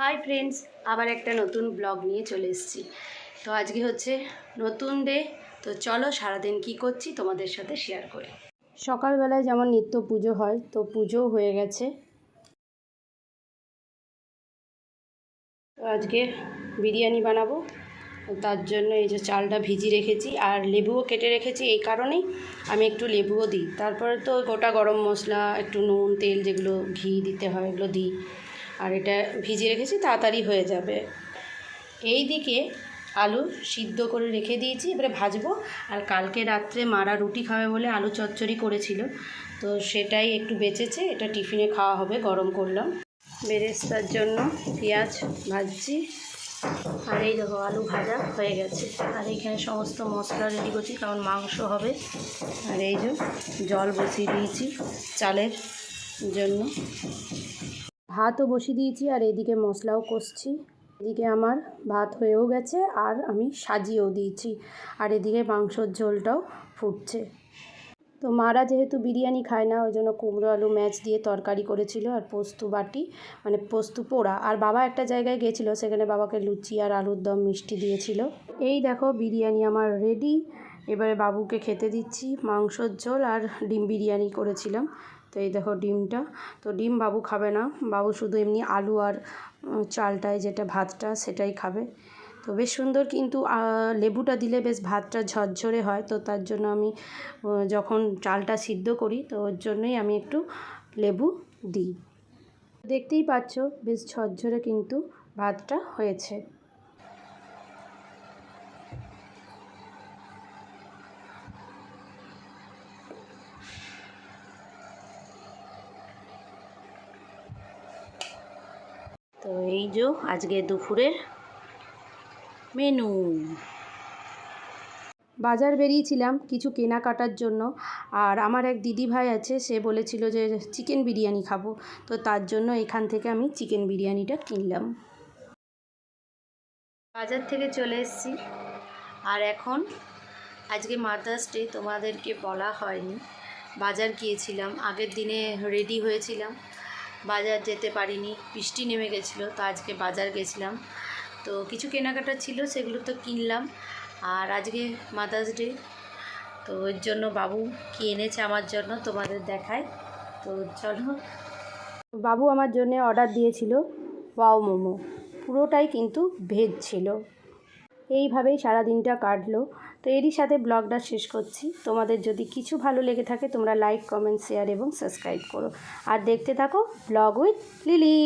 Hi friends, আবার একটা নতুন ব্লগ নিয়ে চলে এসেছি। তো আজকে হচ্ছে নতুন ডে। তো চলো সারাদিন কি করছি তোমাদের সাথে শেয়ার করি। সকালবেলায় যেমন নিত্য পুজো হয়, তো পুজো হয়ে গেছে। তো আজকে বিরিয়ানি বানাবো, তার জন্য এই যে চালটা ভিজিয়ে রেখেছি আর লেবুও কেটে রেখেছি। এই কারণেই আমি একটু লেবুও দিই। তারপরে তো গোটা গরম মশলা, একটু নুন, তেল, যেগুলো ঘি দিতে হয় এগুলো দিই। আর এটা ভিজিয়ে রেখেছি, তাড়াতাড়ি হয়ে যাবে। এই দিকে আলু সিদ্ধ করে রেখে দিয়েছি, এবারে ভাজবো। আর কালকে রাত্রে মারা রুটি খাবে বলে আলু চচ্চড়ি করেছিল, তো সেটাই একটু বেঁচেছে, এটা টিফিনে খাওয়া হবে। গরম করলাম বেরেস্তার জন্য। পেঁয়াজ ভাজছি আর এই দেখো আলু ভাজা হয়ে গেছে। আর এইখানে সমস্ত মশলা রেডি করছি, কারণ মাংস হবে। আর এই যে জল বসিয়ে দিয়েছি চালের জন্য, ভাতও বসিয়ে দিয়েছি। আর এইদিকে মশলাও কষছি। এদিকে আমার ভাত হয়েও গেছে আর আমি সাজিয়েও দিয়েছি। আর এদিকে মাংসর ঝোলটাও ফুটছে। তো মারা যেহেতু বিরিয়ানি খায় না, ওই জন্য কুমড়ো আলু ম্যাচ দিয়ে তরকারি করেছিল আর পোস্ত বাটি, মানে পোস্ত পোড়া। আর বাবা একটা জায়গায় গেছিলো, সেখানে বাবাকে লুচি আর আলুর দম মিষ্টি দিয়েছিল। এই দেখো বিরিয়ানি আমার রেডি। এবারে বাবুকে খেতে দিচ্ছি। মাংসর ঝোল আর ডিম বিরিয়ানি করেছিলাম। তো এই দেখো ডিমটা, তো ডিম বাবু খাবে না, বাবু শুধু এমনি আলু আর চালটায় যেটা ভাতটা সেটাই খাবে। তো বেশ সুন্দর, কিন্তু লেবুটা দিলে বেশ ভাতটা ঝরঝরে হয়। তো তার জন্য আমি যখন চালটা সিদ্ধ করি, তো ওর জন্যই আমি একটু লেবু দিই। দেখতেই পাচ্ছ বেশ ঝরঝরে কিন্তু ভাতটা হয়েছে। তো এই যে আজকে দুপুরের মেনু। বাজার বেরিয়েছিলাম কিছু কেনাকাটার জন্য। আর আমার এক দিদি ভাই আছে, সে বলেছিল যে চিকেন বিরিয়ানি খাবো, তো তার জন্য এখান থেকে আমি চিকেন বিরিয়ানিটা কিনলাম। বাজার থেকে চলে এসেছি। আর এখন আজকে মাদার্স ডে, তোমাদেরকে বলা হয়নি, বাজার গিয়েছিলাম। আগের দিনে রেডি হয়েছিলাম, বাজার যেতে পারিনি, বৃষ্টি নেমে গেছিলো। তো আজকে বাজার গেছিলাম, তো কিছু কেনাকাটা ছিল, সেগুলো তো কিনলাম। আর আজকে মাদার্স ডে, তো ওর জন্য বাবু কি এনেছে আমার জন্য তোমাদের দেখায়। তো চলো। বাবু আমার জন্য অর্ডার দিয়েছিল ওয়াও মোমো, পুরোটাই কিন্তু ভেজ ছিল। এইভাবেই সারা দিনটা কাটলো। তো এরই সাথে ব্লগটা শেষ করছি। তোমাদের যদি কিছু ভালো লেগে থাকে, তোমরা লাইক, কমেন্ট, শেয়ার এবং সাবস্ক্রাইব করো। আর দেখতে থাকো ব্লগ উইথ লিলি।